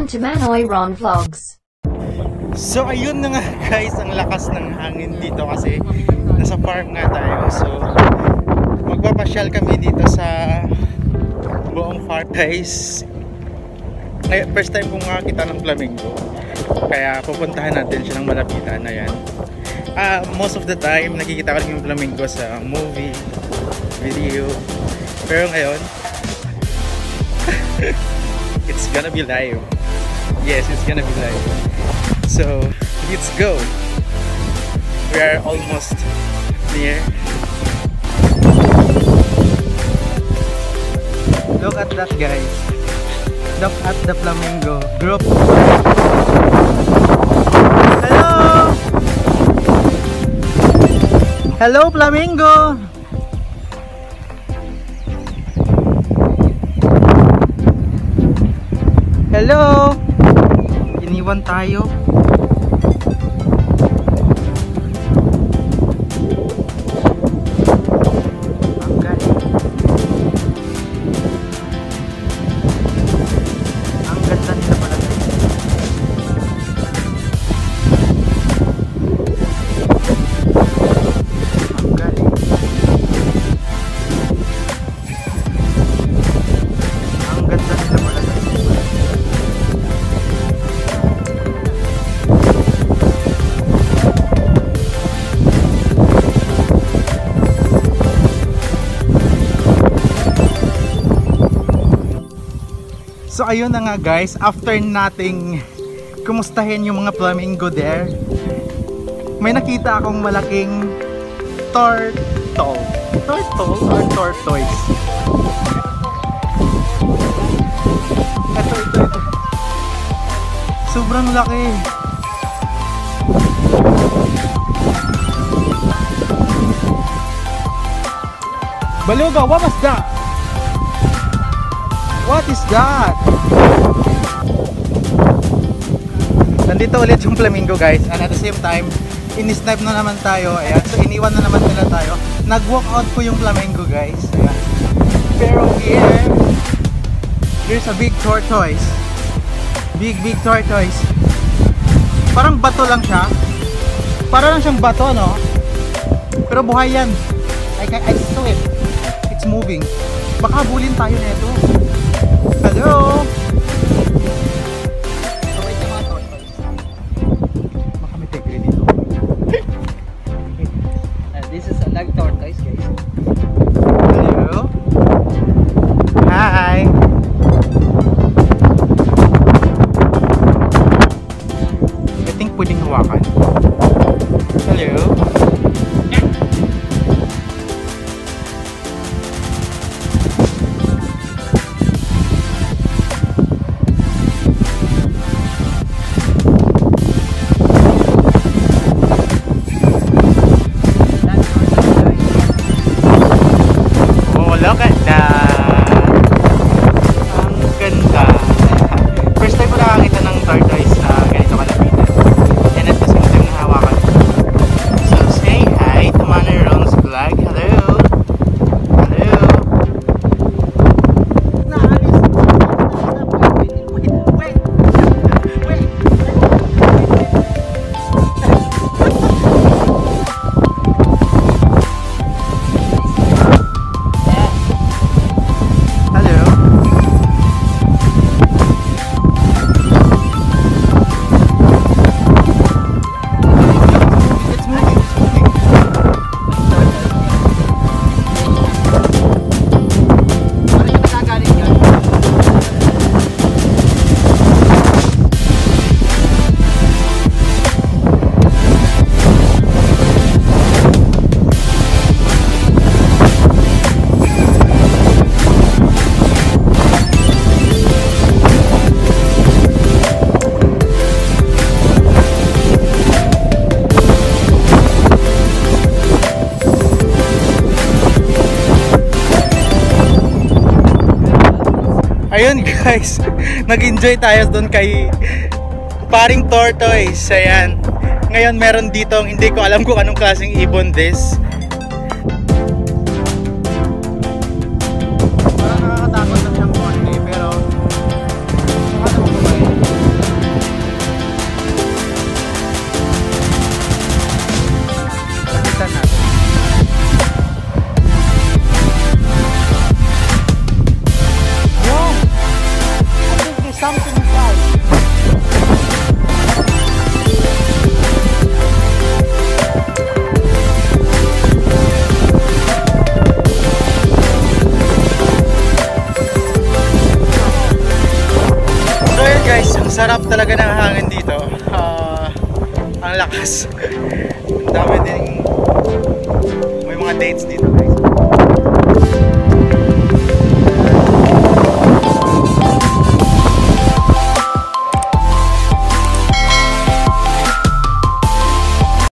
Welcome to Manoy Ron Vlogs. So ayun na nga guys, ang lakas ng hangin dito kasi nasa farm nga tayo. So magpapasyal kami dito sa buong farm guys. First time kong makakita ng flamingo, kaya pupuntahan natin siya ng malapitan. Ayan. Most of the time nakikita ko lang yung flamingo sa movie, video, pero ngayon it's gonna be live. Yes, it's gonna be live. So let's go. We are almost near. Look at that guys. Look at the flamingo group. Hello! Hello flamingo! Hello! Iniwan tayo. Ang ganda nila pala. Ang galing. Ang ganda nila pala. So ayun na nga guys, after nating kumustahin yung mga flamingo there, may nakita akong malaking turtle or tortoise. Ito. Sobrang laki. Baluga, what was that? What is that? Nandito ulit yung flamingo guys, and at the same time in-snipe na naman tayo. Ayan, so iniwan na naman nila tayo. Nag-walk out po yung flamingo guys. Ayan. Pero here's a big tortoise. Big tortoise. Parang bato lang siya. Parang lang siyang bato, no? Pero buhay yan. I saw it. It's moving. Baka bulin tayo nito. Hello! Baka may tigre dito. This is a lag tortoise guys. Hello? Hi! I think pwedeng hawakan. Hello? Look at that! Ang ganda! First time ko nakakita ng tortoise sa ganito kalapitan. And at the same time nahawakan. So say hi to Manoy Ron's vlog. Hello! Hello! Wait! Ayun guys, nag-enjoy tayo doon kay paring tortoise. Ayan. Ngayon meron dito, hindi ko alam kung anong klaseng ibon this. Parang nakakatakot na siyang konti, pero ano ko ba labas. Ang dami din, may mga dates dito.